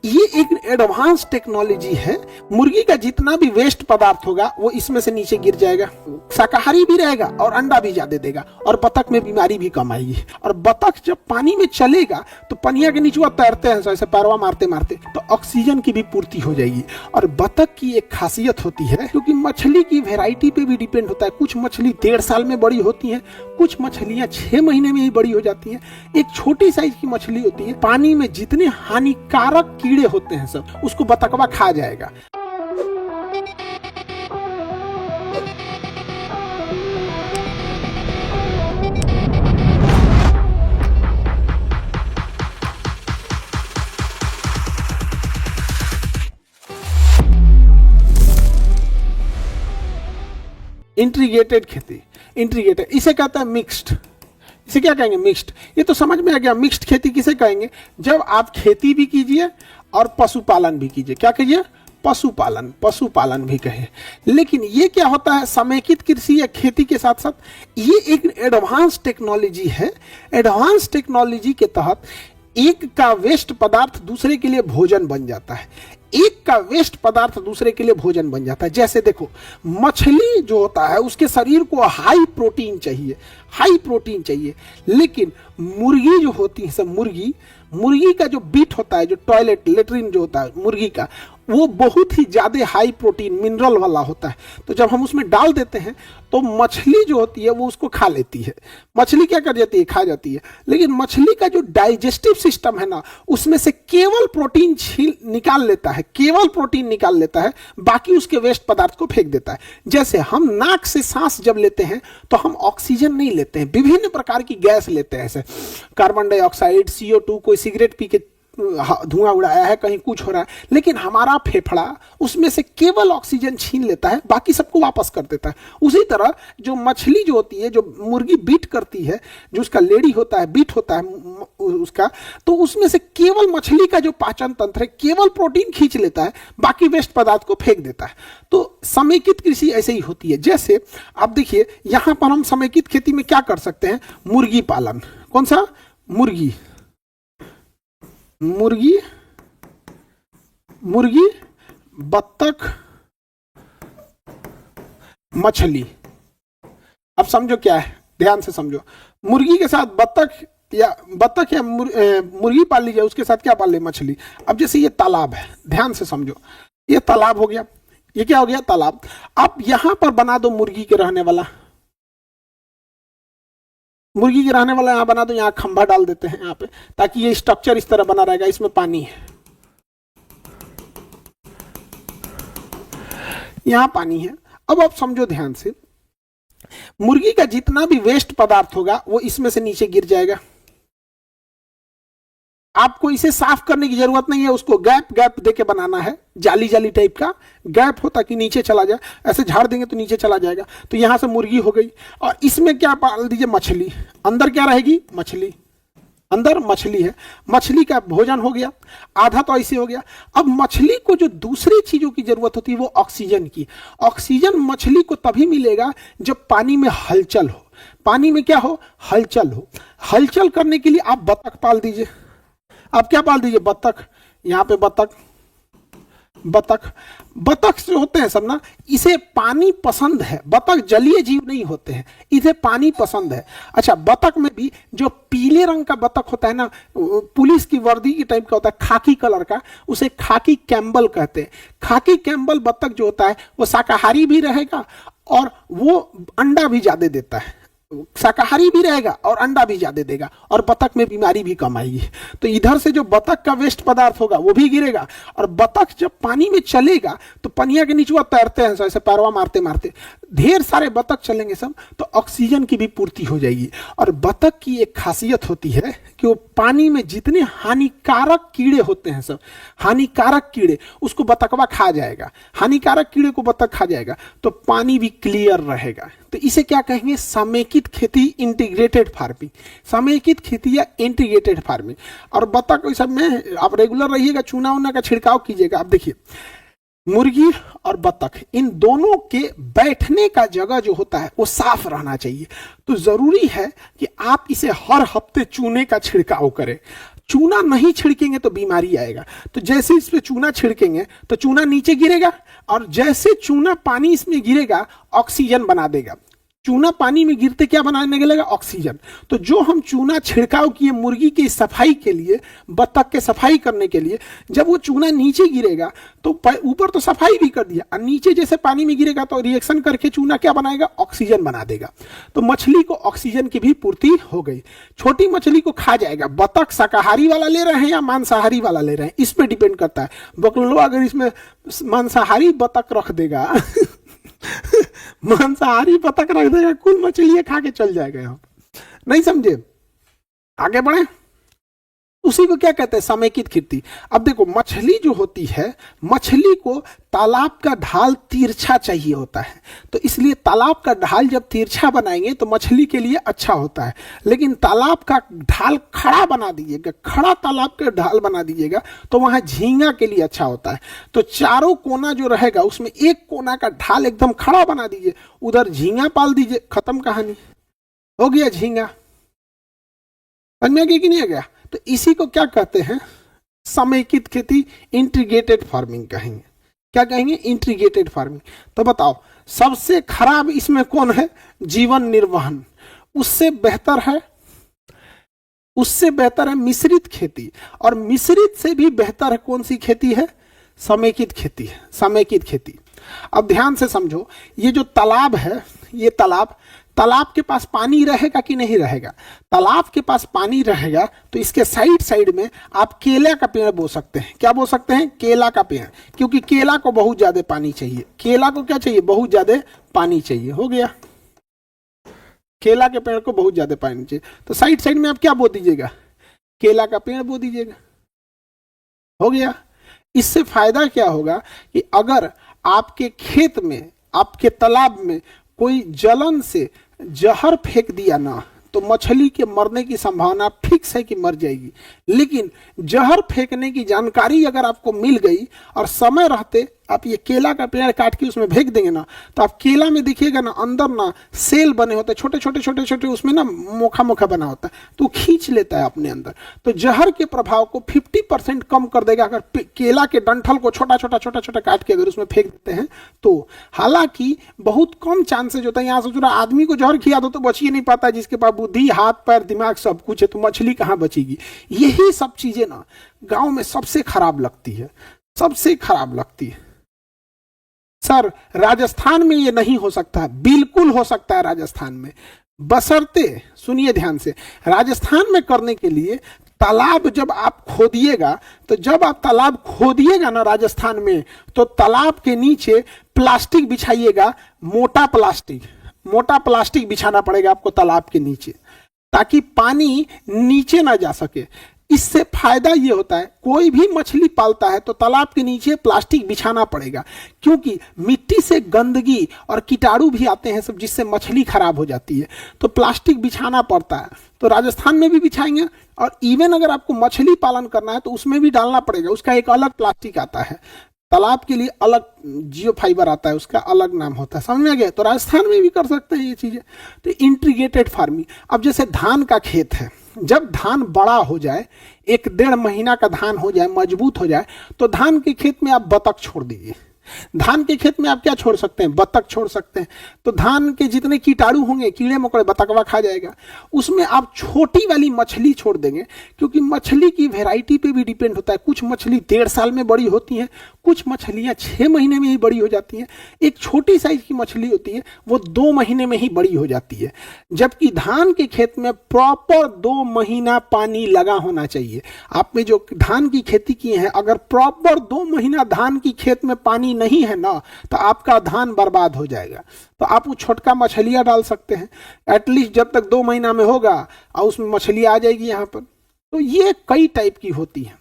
ये एक advance technology है। मुर्गी का जितना भी वेस्ट पदार्थ होगा वो इसमें से नीचे गिर जाएगा, शाकाहारी भी रहेगा और अंडा भी ज्यादा देगा और बतख में बीमारी भी कम आएगी। और बतख जब पानी में चलेगा तो पनिया के नीचे वो तैरते हैं ऐसे पैरवा मारते मारते, तो ऑक्सीजन की भी पूर्ति हो जाएगी। और बतख की एक खासियत होती है, क्योंकि मछली की वेराइटी पे भी डिपेंड होता है, कुछ मछली 1.5 साल में बड़ी होती है, कुछ मछलियां 6 महीने में ही बड़ी हो जाती हैं। एक छोटी साइज की मछली होती है, पानी में जितने हानिकारक कीड़े होते हैं सब उसको बतखवा खा जाएगा। इंटीग्रेटेड खेती, इंटीग्रेटेड इसे कहता है मिक्स्ड। इसे क्या कहेंगे? मिक्स्ड। ये तो समझ में आ गया। मिक्स्ड खेती किसे कहेंगे? जब आप खेती भी कीजिए और पशुपालन भी कीजिए। क्या कहिए? पशुपालन, पशुपालन भी कहे। लेकिन ये क्या होता है? समेकित कृषि या खेती के साथ साथ ये एक एडवांस टेक्नोलॉजी है। एडवांस टेक्नोलॉजी के तहत एक का वेस्ट पदार्थ दूसरे के लिए भोजन बन जाता है, एक का वेस्ट पदार्थ दूसरे के लिए भोजन बन जाता है। जैसे देखो, मछली जो होता है उसके शरीर को हाई प्रोटीन चाहिए, हाई प्रोटीन चाहिए। लेकिन मुर्गी जो होती है सब, मुर्गी का जो बीट होता है, जो टॉयलेट लेट्रिन जो होता है मुर्गी का, वो बहुत ही ज्यादा हाई प्रोटीन मिनरल वाला होता है। तो जब हम उसमें डाल देते हैं तो मछली जो होती है वो उसको खा लेती है। मछली क्या कर जाती है? खा जाती है। लेकिन मछली का जो डाइजेस्टिव सिस्टम है ना, उसमें से केवल प्रोटीन निकाल लेता है, केवल प्रोटीन निकाल लेता है, बाकी उसके वेस्ट पदार्थ को फेंक देता है। जैसे हम नाक से सांस जब लेते हैं तो हम ऑक्सीजन नहीं लेते हैं, विभिन्न प्रकार की गैस लेते हैं, ऐसे कार्बन डाइऑक्साइड, CO2, कोई सिगरेट पी के धुआं उड़ाया है, कहीं कुछ हो रहा है, लेकिन हमारा फेफड़ा उसमें से केवल ऑक्सीजन छीन लेता है, बाकी सबको वापस कर देता है। उसी तरह जो मछली जो होती है, जो मुर्गी बीट करती है, जो उसका लेडी होता है, बीट होता है उसका, तो उसमें से केवल मछली का जो पाचन तंत्र है केवल प्रोटीन खींच लेता है, बाकी वेस्ट पदार्थ को फेंक देता है। तो समेकित कृषि ऐसे ही होती है। जैसे आप देखिए, यहां पर हम समेकित खेती में क्या कर सकते हैं? मुर्गी पालन। कौन सा? मुर्गी, बत्तख, मछली। अब समझो क्या है, ध्यान से समझो। मुर्गी के साथ बत्तख या मुर्गी पाल लीजिए, उसके साथ क्या पाल ले? मछली। अब जैसे ये तालाब है, ध्यान से समझो, ये तालाब हो गया, ये क्या हो गया? तालाब। अब यहां पर बना दो मुर्गी के रहने वाला, मुर्गी के रहने वाला यहां बना दो, यहां खंभा डाल देते हैं यहाँ पे, ताकि ये स्ट्रक्चर इस तरह बना रहेगा। इसमें पानी है, यहां पानी है। अब आप समझो ध्यान से, मुर्गी का जितना भी वेस्ट पदार्थ होगा वो इसमें से नीचे गिर जाएगा। आपको इसे साफ करने की जरूरत नहीं है, उसको गैप गैप देके बनाना है, जाली जाली टाइप का गैप हो ताकि नीचे चला जाए। ऐसे झाड़ देंगे तो नीचे चला जाएगा। तो यहां से मुर्गी हो गई, और इसमें क्या पाल दीजिए? मछली। अंदर क्या रहेगी? मछली। अंदर मछली है, मछली का भोजन हो गया, आधा तो ऐसे हो गया। अब मछली को जो दूसरी चीजों की जरूरत होती है वो ऑक्सीजन की। ऑक्सीजन मछली को तभी मिलेगा जब पानी में हलचल हो। पानी में क्या हो? हलचल हो। हलचल करने के लिए आप बतख पाल दीजिए। आप क्या पाल दीजिए? बतख। यहां पे बतख जो होते हैं सब ना, इसे पानी पसंद है। बतख जलीय जीव नहीं होते हैं, इसे पानी पसंद है। अच्छा, बतख में भी जो पीले रंग का बतख होता है ना, पुलिस की वर्दी की टाइप का होता है, खाकी कलर का, उसे खाकी कैम्बल कहते हैं। खाकी कैम्बल बतख जो होता है वो शाकाहारी भी रहेगा और वो अंडा भी ज्यादा देता है। शाकाहारी भी रहेगा और अंडा भी ज्यादा देगा, और बतख में बीमारी भी कम आएगी। तो इधर से जो बतख का वेस्ट पदार्थ होगा वो भी गिरेगा, और बतख जब पानी में चलेगा तो पनिया के नीचे तैरते हैं ऐसे पैरवा मारते मारते, ढेर सारे बतख चलेंगे सब, तो ऑक्सीजन की भी पूर्ति हो जाएगी। और बतख की एक खासियत होती है कि वो पानी में जितने हानिकारक कीड़े होते हैं सब, हानिकारक कीड़े, उसको बतखवा खा जाएगा। हानिकारक कीड़े को बतख खा जाएगा तो पानी भी क्लियर रहेगा। तो इसे क्या कहेंगे? समेकित खेती, इंटीग्रेटेड फार्मिंग। समेकित खेती या इंटीग्रेटेड फार्मिंग। और बतख सब में आप रेगुलर रहिएगा, चूना उना का छिड़काव कीजिएगा। आप देखिए, मुर्गी और बतख, इन दोनों के बैठने का जगह जो होता है वो साफ रहना चाहिए। तो जरूरी है कि आप इसे हर हफ्ते चूने का छिड़काव करें। चूना नहीं छिड़केंगे तो बीमारी आएगा। तो जैसे इस पे चूना छिड़केंगे तो चूना नीचे गिरेगा, और जैसे चूना पानी इसमें गिरेगा ऑक्सीजन बना देगा। चूना पानी में गिरते क्या बनाने लगेगा? ऑक्सीजन। तो जो हम चूना छिड़काव किए मुर्गी की सफाई के लिए, बत्तख के सफाई करने के लिए, जब वो चूना नीचे गिरेगा तो ऊपर तो सफाई भी कर दिया, और नीचे जैसे पानी में गिरेगा तो रिएक्शन करके चूना क्या बनाएगा? ऑक्सीजन बना देगा। तो मछली को ऑक्सीजन की भी पूर्ति हो गई। छोटी मछली को खा जाएगा। बत्तख शाकाहारी वाला ले रहे हैं या मांसाहारी वाला ले रहे हैं, इस पे डिपेंड करता है। बकलोवा अगर इसमें मांसाहारी बत्तख रख देगा मांसाहारी बतख रख देगा, कुल मछलियां खा के चल जाएगा। यहाँ नहीं समझे? आगे बढ़े। उसी को क्या कहते हैं? समेकित खेती। अब देखो, मछली जो होती है, मछली को तालाब का ढाल तिरछा चाहिए होता है, तो इसलिए तालाब का ढाल जब तिरछा बनाएंगे तो मछली के लिए अच्छा होता है। लेकिन तालाब का ढाल खड़ा बना दीजिएगा, खड़ा तालाब का ढाल बना दीजिएगा तो वहां झींगा के लिए अच्छा होता है। तो चारों कोना जो रहेगा उसमें एक कोना का ढाल एकदम खड़ा बना दीजिए, उधर झींगा पाल दीजिए, खत्म कहानी, हो गया झींगा। समझ में आ गया कि नहीं आ गया? तो इसी को क्या कहते हैं? समेकित खेती, इंटीग्रेटेड फार्मिंग कहेंगे। क्या कहेंगे? Integrated farming. तो बताओ, सबसे खराब इसमें कौन है? जीवन निर्वहन। उससे बेहतर है मिश्रित खेती, और मिश्रित से भी बेहतर है कौन सी खेती है? समेकित खेती है। समेकित खेती। अब ध्यान से समझो, ये जो तालाब है, ये तालाब के पास पानी रहेगा कि नहीं रहेगा? तालाब के पास पानी रहेगा तो इसके साइड साइड में आप केला का पेड़ बो सकते हैं। क्या बो सकते हैं? केला का पेड़, क्योंकि केला को बहुत ज्यादा पानी चाहिए। केला को क्या चाहिए? बहुत ज्यादा पानी चाहिए। हो गया, केला के पेड़ को बहुत ज्यादा पानी चाहिए, तो साइड साइड में आप क्या बो दीजिएगा? केला का पेड़ बो दीजिएगा। हो गया। इससे फायदा क्या होगा कि अगर आपके खेत में, आपके तालाब में कोई जलन से जहर फेंक दिया ना, तो मछली के मरने की संभावना फिक्स है कि मर जाएगी। लेकिन जहर फेंकने की जानकारी अगर आपको मिल गई और समय रहते आप ये केला का पेड़ काट के उसमें फेंक देंगे ना, तो आप केला में देखिएगा ना, अंदर ना सेल बने होते हैं, छोटे छोटे छोटे छोटे, उसमें ना मोखा मोखा बना होता है, तो खींच लेता है अपने अंदर। तो जहर के प्रभाव को 50% कम कर देगा अगर केला के डंठल को छोटा छोटा छोटा छोटा काट के अगर उसमें फेंक देते हैं तो। हालांकि बहुत कम चांसेज होता है। यहाँ से आदमी को जहर खिया दो तो बच ही नहीं पाता, जिसके पास बुद्धि, हाथ पैर, दिमाग सब कुछ है, तो मछली कहाँ बचेगी? यही सब चीजें ना गांव में सबसे खराब लगती है, सबसे खराब लगती है। सर राजस्थान में ये नहीं हो सकता? बिल्कुल हो सकता है राजस्थान में, बशर्ते, सुनिए ध्यान से, राजस्थान में करने के लिए तालाब जब आप खोदिएगा, तो जब आप तालाब खोदिएगा ना राजस्थान में, तो तालाब के नीचे प्लास्टिक बिछाइएगा, मोटा प्लास्टिक बिछाना पड़ेगा आपको तालाब के नीचे, ताकि पानी नीचे ना जा सके। इससे फायदा ये होता है, कोई भी मछली पालता है तो तालाब के नीचे प्लास्टिक बिछाना पड़ेगा, क्योंकि मिट्टी से गंदगी और कीटाणु भी आते हैं सब, जिससे मछली खराब हो जाती है, तो प्लास्टिक बिछाना पड़ता है। तो राजस्थान में भी बिछाएंगे, और इवन अगर आपको मछली पालन करना है तो उसमें भी डालना पड़ेगा, उसका एक अलग प्लास्टिक आता है, तालाब के लिए अलग जियो फाइबर आता है, उसका अलग नाम होता है। समझ में आ गया? तो राजस्थान में भी कर सकते हैं ये चीजें। तो इंटीग्रेटेड फार्मिंग। अब जैसे धान का खेत है, जब धान बड़ा हो जाए, 1-1.5 महीना का धान हो जाए, मजबूत हो जाए, तो धान के खेत में आप बतख छोड़ दीजिए। धान के खेत में आप क्या छोड़ सकते हैं? बतख छोड़ सकते हैं। तो धान के जितने कीटाणु होंगे, कीड़े मकोड़े, बतखवा खा जाएगा। उसमें आप छोटी वाली मछली छोड़ देंगे, क्योंकि मछली की वैरायटी पे भी डिपेंड होता है। कुछ मछली 1.5 साल में बड़ी होती हैं, कुछ मछलियां 6 महीने में ही बड़ी हो जाती हैं। एक छोटी साइज की मछली होती है, वो 2 महीने में ही बड़ी हो जाती है। जबकि धान के खेत में प्रॉपर 2 महीना पानी लगा होना चाहिए। आपने जो धान की खेती की है, अगर प्रॉपर 2 महीना धान की खेत में पानी नहीं है ना, तो आपका धान बर्बाद हो जाएगा। तो आप वो छोटका मछलियां डाल सकते हैं, एटलीस्ट जब तक 2 महीना में होगा और उसमें मछलियां आ जाएगी यहाँ पर। तो ये कई टाइप की होती है।